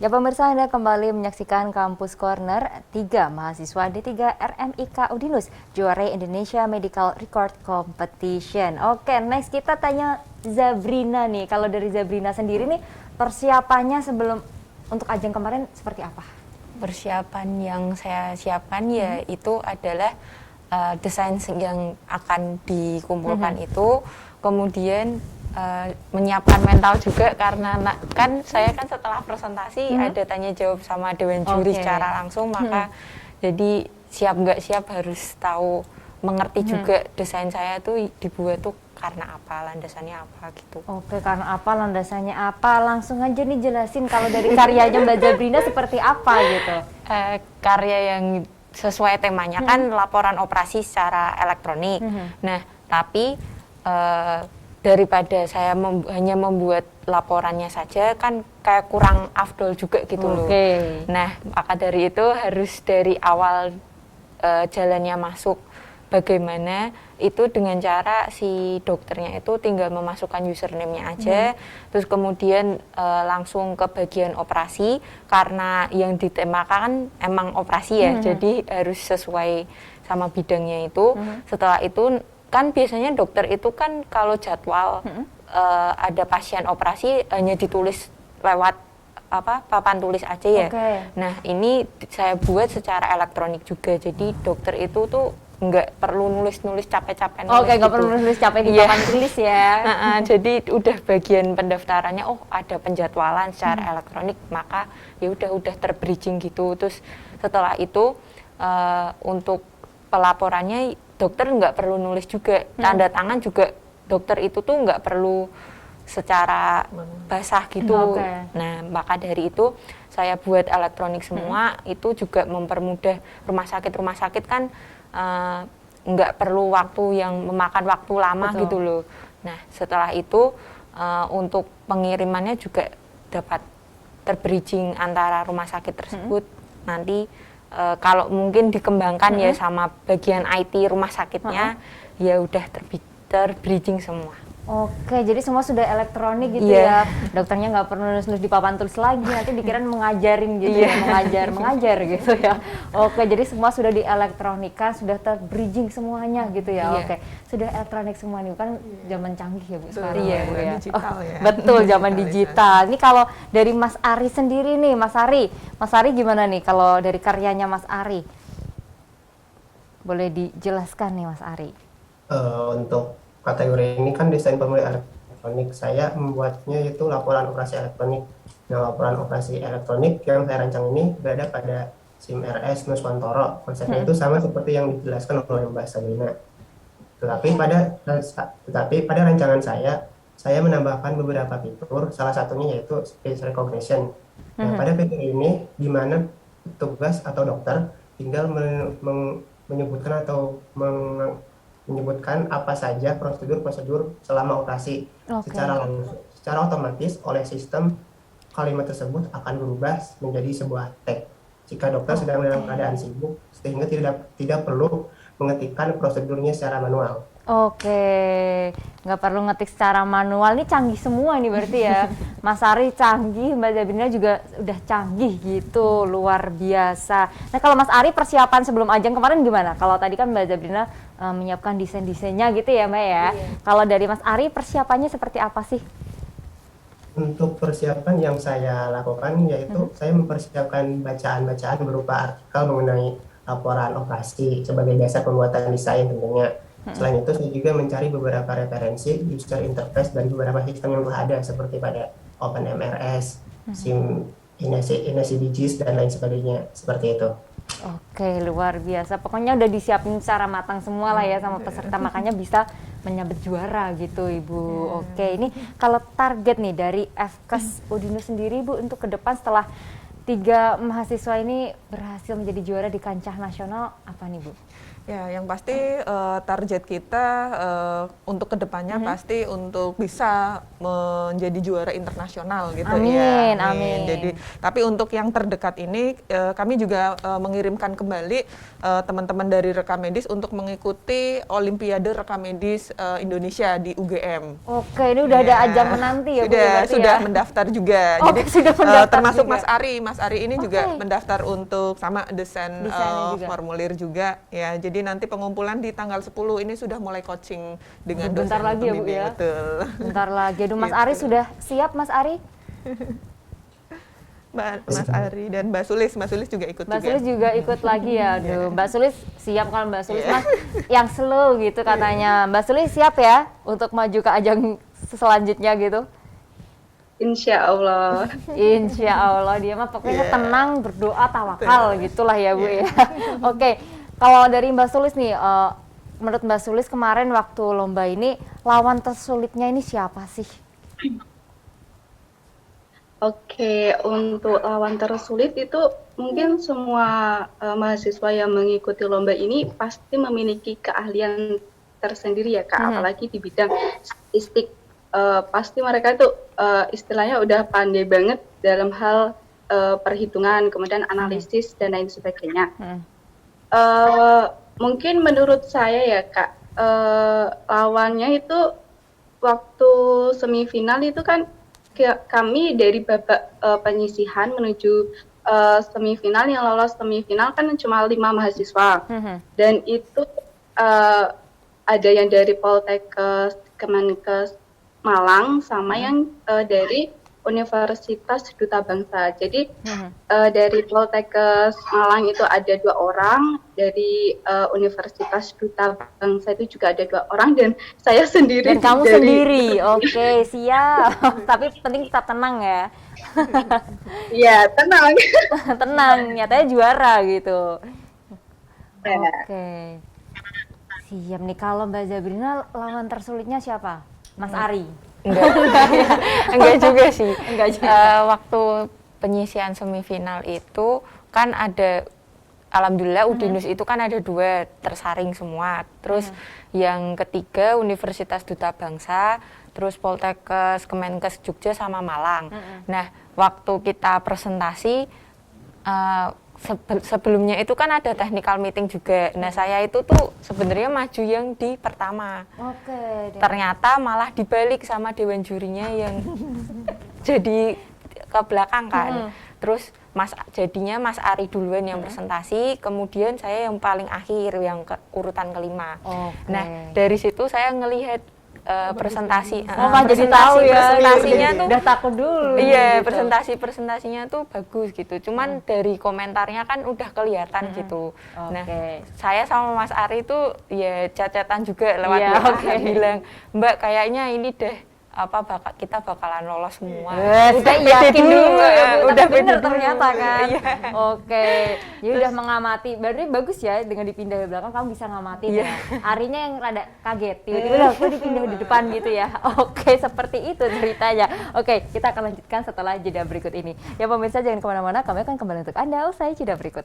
Ya pemirsa, Anda kembali menyaksikan Kampus Corner. 3 mahasiswa D3 RMIK Udinus juara Indonesia Medical Record Competition. Oke, next kita tanya Zabrina nih. Kalau dari Zabrina sendiri nih, persiapannya sebelum untuk ajang kemarin seperti apa? Persiapan yang saya siapkan ya itu adalah desain yang akan dikumpulkan itu, kemudian menyiapkan mental juga karena kan saya kan setelah presentasi ada tanya jawab sama dewan juri secara langsung, maka jadi siap nggak siap harus tahu mengerti juga desain saya tuh dibuat tuh karena apa, landasannya apa gitu. Oke, karena apa, landasannya apa, langsung aja nih jelasin kalau dari karyanya Mbak Zabrina seperti apa gitu. Karya yang sesuai temanya kan laporan operasi secara elektronik. Nah, tapi daripada saya hanya membuat laporannya saja kan kayak kurang afdol juga gitu loh. Nah, maka dari itu harus dari awal jalannya masuk bagaimana itu dengan cara si dokternya itu tinggal memasukkan username-nya aja, terus kemudian langsung ke bagian operasi karena yang ditemakan emang operasi ya, jadi harus sesuai sama bidangnya itu. Setelah itu kan biasanya dokter itu kan kalau jadwal ada pasien operasi hanya ditulis lewat papan tulis aja ya. Nah ini saya buat secara elektronik juga, jadi dokter itu tuh nggak perlu nulis-nulis capek-capek. Nggak perlu nulis capek di papan tulis ya. Jadi udah bagian pendaftarannya, oh ada penjadwalan secara elektronik, maka ya udah terbridging gitu. Terus setelah itu untuk pelaporannya dokter nggak perlu nulis juga, tanda tangan juga dokter itu tuh nggak perlu secara basah gitu. Nah maka dari itu saya buat elektronik semua, itu juga mempermudah rumah sakit kan nggak perlu waktu yang memakan waktu lama gitu loh. Nah setelah itu untuk pengirimannya juga dapat terbridging antara rumah sakit tersebut. Nanti kalau mungkin dikembangkan ya sama bagian IT rumah sakitnya, ya udah terbridging semua. Oke, jadi semua sudah elektronik gitu ya. Dokternya nggak perlu nulis di papan tulis lagi, nanti dikira mengajarin gitu ya, mengajar gitu ya. Oke, jadi semua sudah dielektronikan, sudah terbridging semuanya gitu ya. Oke, sudah elektronik semua nih, kan zaman canggih ya Bu sekarang ya Bu ya. Digital ya. Betul, zaman digital. Ini kalau dari Mas Ari sendiri nih, Mas Ari gimana nih kalau dari karyanya Mas Ari? Boleh dijelaskan nih Mas Ari. Untuk kategori ini kan desain pemilih elektronik, saya membuatnya itu laporan operasi elektronik. Nah, laporan operasi elektronik yang saya rancang ini berada pada SIM RS Nuswantoro. Konsepnya itu sama seperti yang dijelaskan oleh Mbak Sabrina. Tetapi pada rancangan saya menambahkan beberapa fitur, salah satunya yaitu speech recognition. Nah, pada fitur ini di mana petugas atau dokter tinggal menyebutkan atau menyebutkan apa saja prosedur selama operasi secara otomatis oleh sistem. Kalimat tersebut akan berubah menjadi sebuah teks jika dokter sedang dalam keadaan sibuk, sehingga tidak perlu mengetikkan prosedurnya secara manual. Nggak perlu ngetik secara manual. Ini canggih semua nih berarti ya. Mas Ari canggih, Mbak Zabrina juga udah canggih gitu, luar biasa. Nah kalau Mas Ari persiapan sebelum ajang kemarin gimana? Kalau tadi kan Mbak Zabrina menyiapkan desain-desainnya gitu ya Mbak ya. Kalau dari Mas Ari persiapannya seperti apa sih? Untuk persiapan yang saya lakukan yaitu saya mempersiapkan bacaan-bacaan berupa artikel mengenai laporan operasi sebagai dasar pembuatan desain tentunya. Selain itu saya juga mencari beberapa referensi user interface dari beberapa sistem yang telah ada seperti pada OpenMRS, SIM InesiDigis dan lain sebagainya, seperti itu. Oke, luar biasa. Pokoknya udah disiapin secara matang semua lah ya sama peserta, makanya bisa menyabet juara gitu Ibu. Oke, ini kalau target nih dari FKes Udinus sendiri Bu untuk ke depan setelah 3 mahasiswa ini berhasil menjadi juara di kancah nasional apa nih Bu? Ya, yang pasti target kita untuk kedepannya pasti untuk bisa menjadi juara internasional gitu ya. Amin, amin. Jadi, tapi untuk yang terdekat ini kami juga mengirimkan kembali teman-teman dari rekam medis untuk mengikuti Olimpiade Rekam Medis Indonesia di UGM. Oke, ini udah ada ajang menanti ya, Bu, ya, berarti Sudah ya? mendaftar juga. Oke, sudah mendaftar termasuk juga. Mas Ari. Mas Ari ini juga mendaftar untuk sama desain Desainnya juga. formulir juga ya. Jadi nanti pengumpulan di tanggal 10 ini sudah mulai coaching dengan Bentar dosen lagi ya, Bu, pembimbing, ya? betul. Bentar lagi. Aduh, Mas Gitu. Ari sudah siap, Mas Ari? Mas Ari dan Mbak Sulis juga ikut Mbak juga. Sulis juga ikut lagi ya. Aduh, Mbak Sulis siap, kalau Mbak Sulis mah yang slow gitu katanya. Mbak Sulis siap ya untuk maju ke ajang selanjutnya gitu? Insya Allah. Insya Allah, dia mah pokoknya tenang, berdoa, tawakal gitulah ya, Bu ya. Oke, kalau dari Mbak Sulis nih, menurut Mbak Sulis kemarin waktu lomba ini, lawan tersulitnya ini siapa sih? Oke, untuk lawan tersulit itu mungkin semua mahasiswa yang mengikuti lomba ini pasti memiliki keahlian tersendiri ya Kak, apalagi di bidang statistik. Pasti mereka itu istilahnya udah pandai banget dalam hal perhitungan, kemudian analisis dan lain sebagainya. Mungkin menurut saya ya Kak, lawannya itu waktu semifinal itu kan kami dari babak penyisihan menuju semifinal, yang lolos semifinal kan cuma 5 mahasiswa. Dan itu ada yang dari Poltekkes, Kemenkes Malang, sama yang dari Universitas Duta Bangsa. Jadi dari Poltekkes Malang itu ada 2 orang, dari Universitas Duta Bangsa itu juga ada 2 orang, dan saya sendiri. Dan kamu sendiri, oke, siap. Tapi penting tetap tenang ya. Iya, tenang. Tenang, nyatanya juara gitu. Ya. Oke, siap nih. Kalau Mbak Zabrina, lawan tersulitnya siapa? Mas Ari? Enggak juga sih. Enggak juga. Waktu penyisihan semifinal itu kan ada, alhamdulillah Udinus itu kan ada 2 tersaring semua. Terus yang ketiga Universitas Duta Bangsa, terus Poltekkes, Kemenkes Jogja sama Malang. Nah, waktu kita presentasi sebelumnya itu kan ada technical meeting juga. Nah, saya itu tuh sebenarnya maju yang di pertama. Oke. Ternyata malah dibalik sama dewan jurinya yang jadi ke belakang kan. Terus jadinya Mas Ari duluan yang presentasi, kemudian saya yang paling akhir, yang urutan kelima. Nah, dari situ saya ngelihat presentasi, jadi tahu ya. presentasinya tuh udah takut dulu. iya, gitu. presentasinya tuh bagus gitu. Cuman dari komentarnya kan udah kelihatan gitu. Nah, saya sama Mas Ari tuh ya cacatan juga lewat Iya, WA, bilang, "Mbak, kayaknya ini deh kita bakalan lolos semua." Udah yakin dulu ya, Bu. Udah Tapi bener pede dulu. ternyata kan. Iya. Oke, jadi udah mengamati. Berarti bagus ya dengan dipindah di belakang kamu bisa ngamati ya. Arinya yang rada kaget, tiba-tiba udah aku dipindah di depan gitu ya. Oke, seperti itu ceritanya. Oke, kita akan lanjutkan setelah jeda berikut ini. Ya pemirsa, jangan kemana-mana, kami akan kembali untuk Anda usai jeda berikut.